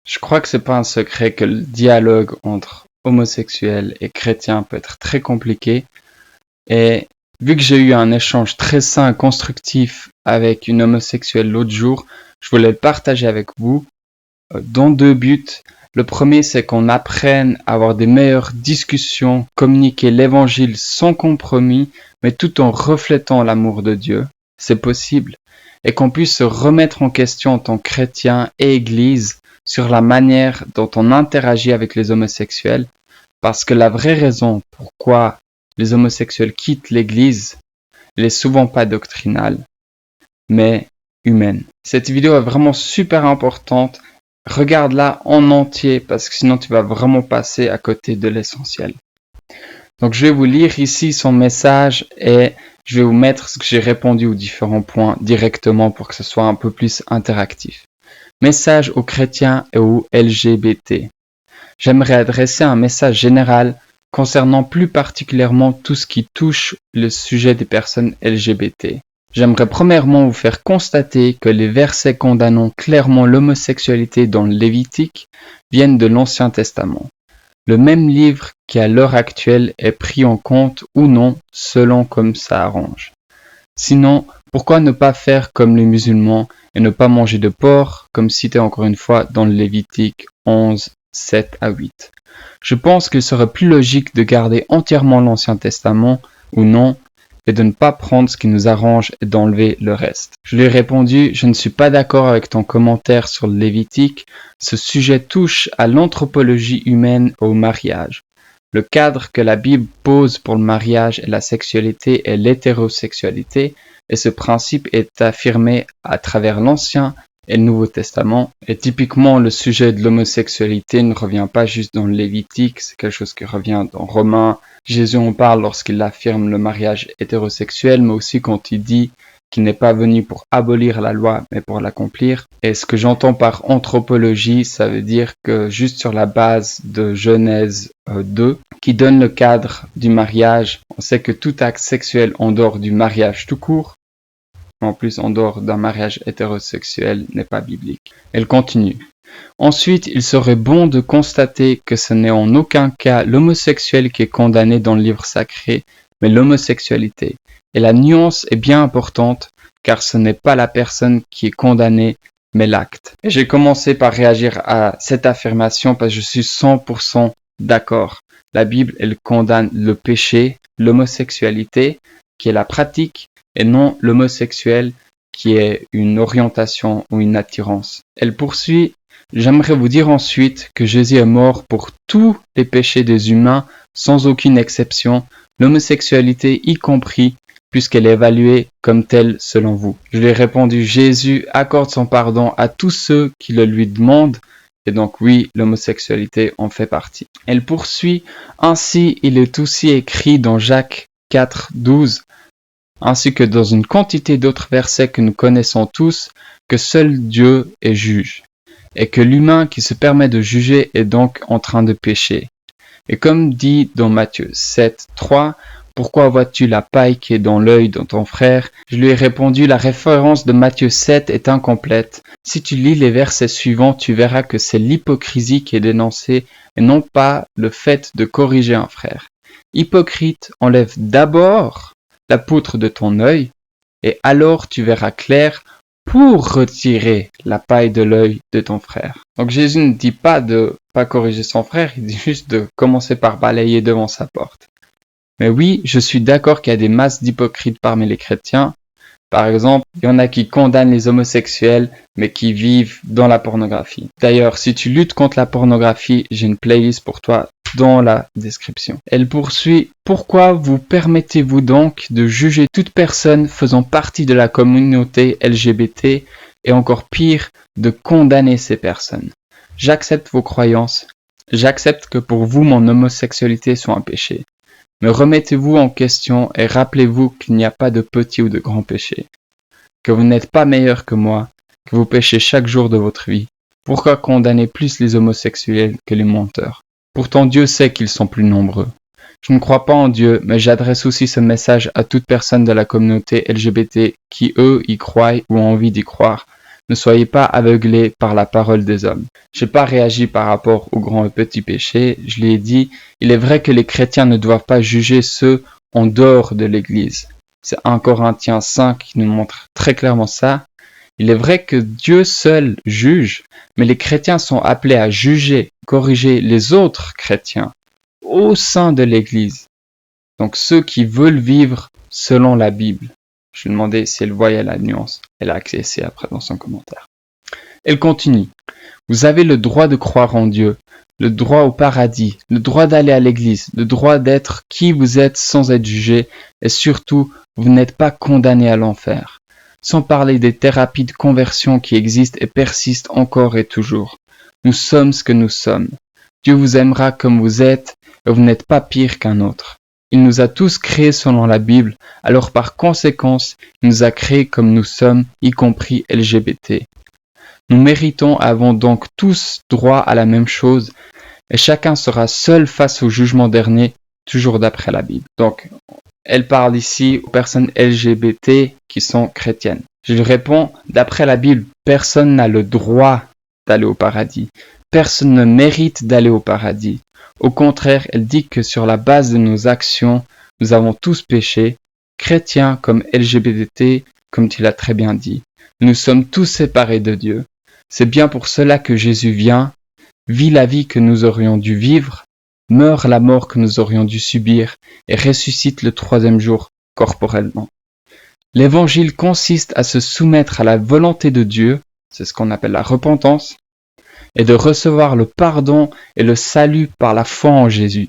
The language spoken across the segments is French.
Je crois que c'est pas un secret que le dialogue entre homosexuels et chrétiens peut être très compliqué. Et vu que j'ai eu un échange très sain et constructif avec une homosexuelle l'autre jour, je voulais le partager avec vous dans deux buts. Le premier, c'est qu'on apprenne à avoir des meilleures discussions, communiquer l'évangile sans compromis, mais tout en reflétant l'amour de Dieu. C'est possible. Et qu'on puisse se remettre en question en tant que chrétien et église sur la manière dont on interagit avec les homosexuels, parce que la vraie raison pourquoi les homosexuels quittent l'église, elle est souvent pas doctrinale, mais humaine. Cette vidéo est vraiment super importante. Regarde-la en entier parce que sinon tu vas vraiment passer à côté de l'essentiel. Donc je vais vous lire ici son message et je vais vous mettre ce que j'ai répondu aux différents points directement pour que ce soit un peu plus interactif. Message aux chrétiens et aux LGBT. J'aimerais adresser un message général concernant plus particulièrement tout ce qui touche le sujet des personnes LGBT. J'aimerais premièrement vous faire constater que les versets condamnant clairement l'homosexualité dans le Lévitique viennent de l'Ancien Testament. Le même livre qui à l'heure actuelle est pris en compte ou non selon comme ça arrange. Sinon, pourquoi ne pas faire comme les musulmans et ne pas manger de porc, comme cité encore une fois dans le Lévitique 11, 7 à 8. Je pense qu'il serait plus logique de garder entièrement l'Ancien Testament ou non, et de ne pas prendre ce qui nous arrange et d'enlever le reste. Je lui ai répondu, je ne suis pas d'accord avec ton commentaire sur le Lévitique, ce sujet touche à l'anthropologie humaine et au mariage. Le cadre que la Bible pose pour le mariage et la sexualité est l'hétérosexualité, et ce principe est affirmé à travers l'Ancien et le Nouveau Testament. Et typiquement, le sujet de l'homosexualité ne revient pas juste dans le Lévitique, c'est quelque chose qui revient dans Romains. Jésus en parle lorsqu'il affirme le mariage hétérosexuel, mais aussi quand il dit qu'il n'est pas venu pour abolir la loi, mais pour l'accomplir. Et ce que j'entends par anthropologie, ça veut dire que juste sur la base de Genèse 2, qui donne le cadre du mariage, on sait que tout acte sexuel en dehors du mariage tout court, en plus en dehors d'un mariage hétérosexuel, n'est pas biblique. Elle continue. Ensuite, il serait bon de constater que ce n'est en aucun cas l'homosexuel qui est condamné dans le livre sacré, mais l'homosexualité. Et la nuance est bien importante, car ce n'est pas la personne qui est condamnée, mais l'acte. Et j'ai commencé par réagir à cette affirmation parce que je suis 100% d'accord. La Bible, elle condamne le péché, l'homosexualité, qui est la pratique, et non l'homosexuel, qui est une orientation ou une attirance. Elle poursuit. J'aimerais vous dire ensuite que Jésus est mort pour tous les péchés des humains, sans aucune exception, l'homosexualité y compris, puisqu'elle est évaluée comme telle selon vous. Je lui ai répondu, Jésus accorde son pardon à tous ceux qui le lui demandent, et donc oui, l'homosexualité en fait partie. Elle poursuit, ainsi il est aussi écrit dans Jacques 4, 12, ainsi que dans une quantité d'autres versets que nous connaissons tous, que seul Dieu est juge. Et que l'humain qui se permet de juger est donc en train de pécher. Et comme dit dans Matthieu 7, 3, « Pourquoi vois-tu la paille qui est dans l'œil de ton frère ?» Je lui ai répondu, la référence de Matthieu 7 est incomplète. Si tu lis les versets suivants, tu verras que c'est l'hypocrisie qui est dénoncée et non pas le fait de corriger un frère. Hypocrite, enlève d'abord la poutre de ton œil et alors tu verras clair pour retirer la paille de l'œil de ton frère. Donc Jésus ne dit pas de pas corriger son frère, il dit juste de commencer par balayer devant sa porte. Mais oui, je suis d'accord qu'il y a des masses d'hypocrites parmi les chrétiens. Par exemple, il y en a qui condamnent les homosexuels, mais qui vivent dans la pornographie. D'ailleurs, si tu luttes contre la pornographie, j'ai une playlist pour toi dans la description. Elle poursuit, pourquoi vous permettez-vous donc de juger toute personne faisant partie de la communauté LGBT et encore pire, de condamner ces personnes? J'accepte vos croyances, j'accepte que pour vous mon homosexualité soit un péché. Mais remettez-vous en question et rappelez-vous qu'il n'y a pas de petit ou de grand péché, que vous n'êtes pas meilleur que moi, que vous péchez chaque jour de votre vie. Pourquoi condamner plus les homosexuels que les menteurs? Pourtant Dieu sait qu'ils sont plus nombreux. Je ne crois pas en Dieu, mais j'adresse aussi ce message à toute personne de la communauté LGBT qui, eux, y croient ou ont envie d'y croire. Ne soyez pas aveuglés par la parole des hommes. J'ai pas réagi par rapport au grand et petit péché. Je l'ai dit, il est vrai que les chrétiens ne doivent pas juger ceux en dehors de l'Église. C'est 1 Corinthiens 5 qui nous montre très clairement ça. Il est vrai que Dieu seul juge, mais les chrétiens sont appelés à juger, corriger les autres chrétiens au sein de l'Église. Donc ceux qui veulent vivre selon la Bible. Je lui ai demandé si elle voyait la nuance. Elle a acquiescé après dans son commentaire. Elle continue. Vous avez le droit de croire en Dieu, le droit au paradis, le droit d'aller à l'église, le droit d'être qui vous êtes sans être jugé, et surtout, vous n'êtes pas condamné à l'enfer. Sans parler des thérapies de conversion qui existent et persistent encore et toujours. Nous sommes ce que nous sommes. Dieu vous aimera comme vous êtes, et vous n'êtes pas pire qu'un autre. Il nous a tous créés selon la Bible, alors par conséquence, il nous a créés comme nous sommes, y compris LGBT. Nous avons donc tous droit à la même chose, et chacun sera seul face au jugement dernier, toujours d'après la Bible. Donc, elle parle ici aux personnes LGBT qui sont chrétiennes. Je lui réponds, d'après la Bible, personne n'a le droit d'aller au paradis. Personne ne mérite d'aller au paradis. Au contraire, elle dit que sur la base de nos actions, nous avons tous péché, chrétiens comme LGBT, comme tu l'as très bien dit. Nous sommes tous séparés de Dieu. C'est bien pour cela que Jésus vient, vit la vie que nous aurions dû vivre, meurt la mort que nous aurions dû subir et ressuscite le 3e jour corporellement. L'évangile consiste à se soumettre à la volonté de Dieu, c'est ce qu'on appelle la repentance, et de recevoir le pardon et le salut par la foi en Jésus.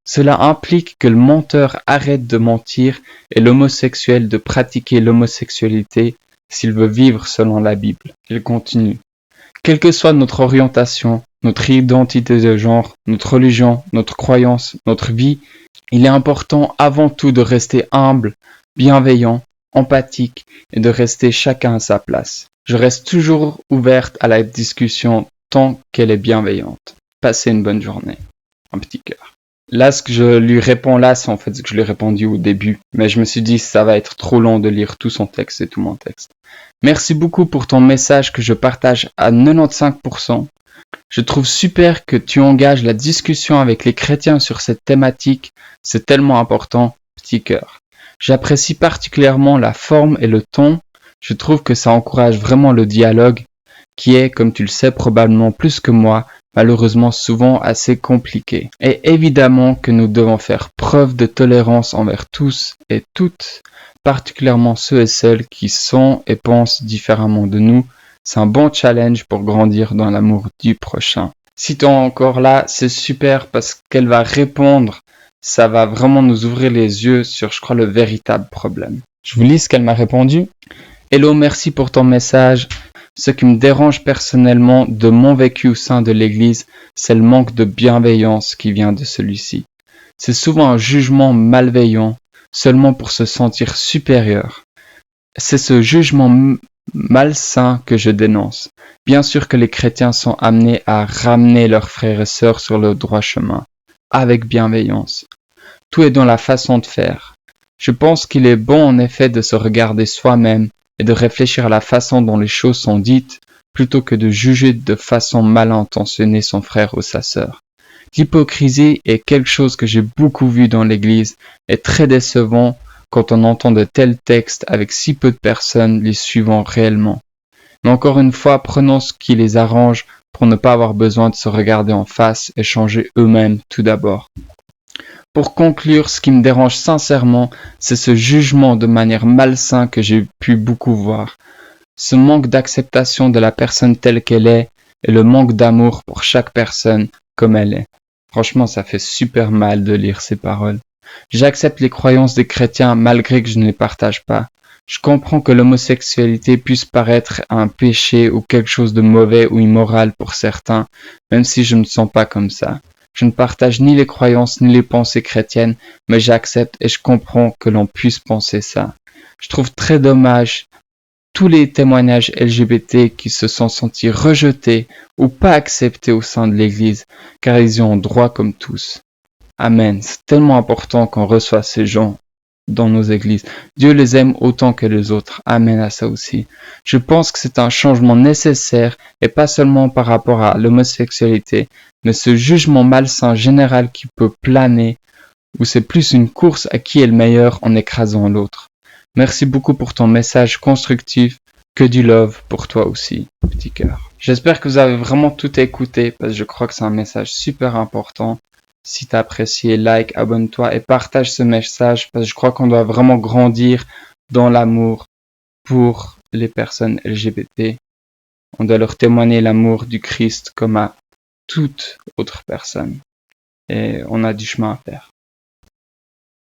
Cela implique que le menteur arrête de mentir et l'homosexuel de pratiquer l'homosexualité s'il veut vivre selon la Bible. Il continue. Quelle que soit notre orientation, notre identité de genre, notre religion, notre croyance, notre vie, il est important avant tout de rester humble, bienveillant, empathique et de rester chacun à sa place. Je reste toujours ouverte à la discussion tant qu'elle est bienveillante. Passez une bonne journée. Un petit cœur. Là, ce que je lui réponds là, c'est en fait ce que je lui ai répondu au début. Mais je me suis dit, ça va être trop long de lire tout son texte et tout mon texte. Merci beaucoup pour ton message que je partage à 95%. Je trouve super que tu engages la discussion avec les chrétiens sur cette thématique. C'est tellement important. Petit cœur. J'apprécie particulièrement la forme et le ton. Je trouve que ça encourage vraiment le dialogue, qui est, comme tu le sais probablement plus que moi, malheureusement souvent assez compliqué. Et évidemment que nous devons faire preuve de tolérance envers tous et toutes, particulièrement ceux et celles qui sont et pensent différemment de nous. C'est un bon challenge pour grandir dans l'amour du prochain. Si tu es encore là, c'est super parce qu'elle va répondre. Ça va vraiment nous ouvrir les yeux sur, je crois, le véritable problème. Je vous lis ce qu'elle m'a répondu. Hello, merci pour ton message. Ce qui me dérange personnellement de mon vécu au sein de l'Église, c'est le manque de bienveillance qui vient de celui-ci. C'est souvent un jugement malveillant, seulement pour se sentir supérieur. C'est ce jugement malsain que je dénonce. Bien sûr que les chrétiens sont amenés à ramener leurs frères et sœurs sur le droit chemin, avec bienveillance. Tout est dans la façon de faire. Je pense qu'il est bon en effet de se regarder soi-même et de réfléchir à la façon dont les choses sont dites, plutôt que de juger de façon mal intentionnée son frère ou sa sœur. L'hypocrisie est quelque chose que j'ai beaucoup vu dans l'Église et très décevant quand on entend de tels textes avec si peu de personnes les suivant réellement. Mais encore une fois, prenons ce qui les arrange pour ne pas avoir besoin de se regarder en face et changer eux-mêmes tout d'abord. Pour conclure, ce qui me dérange sincèrement, c'est ce jugement de manière malsain que j'ai pu beaucoup voir. Ce manque d'acceptation de la personne telle qu'elle est et le manque d'amour pour chaque personne comme elle est. Franchement, ça fait super mal de lire ces paroles. J'accepte les croyances des chrétiens malgré que je ne les partage pas. Je comprends que l'homosexualité puisse paraître un péché ou quelque chose de mauvais ou immoral pour certains, même si je ne me sens pas comme ça. Je ne partage ni les croyances ni les pensées chrétiennes, mais j'accepte et je comprends que l'on puisse penser ça. Je trouve très dommage tous les témoignages LGBT qui se sont sentis rejetés ou pas acceptés au sein de l'Église, car ils y ont droit comme tous. Amen. C'est tellement important qu'on reçoit ces gens dans nos églises. Dieu les aime autant que les autres. Amen à ça aussi. Je pense que c'est un changement nécessaire et pas seulement par rapport à l'homosexualité, mais ce jugement malsain général qui peut planer, où c'est plus une course à qui est le meilleur en écrasant l'autre. Merci beaucoup pour ton message constructif. Que du love pour toi aussi, petit cœur. J'espère que vous avez vraiment tout écouté parce que je crois que c'est un message super important. Si t'as apprécié, like, abonne-toi et partage ce message parce que je crois qu'on doit vraiment grandir dans l'amour pour les personnes LGBT. On doit leur témoigner l'amour du Christ comme à toute autre personne. Et on a du chemin à faire.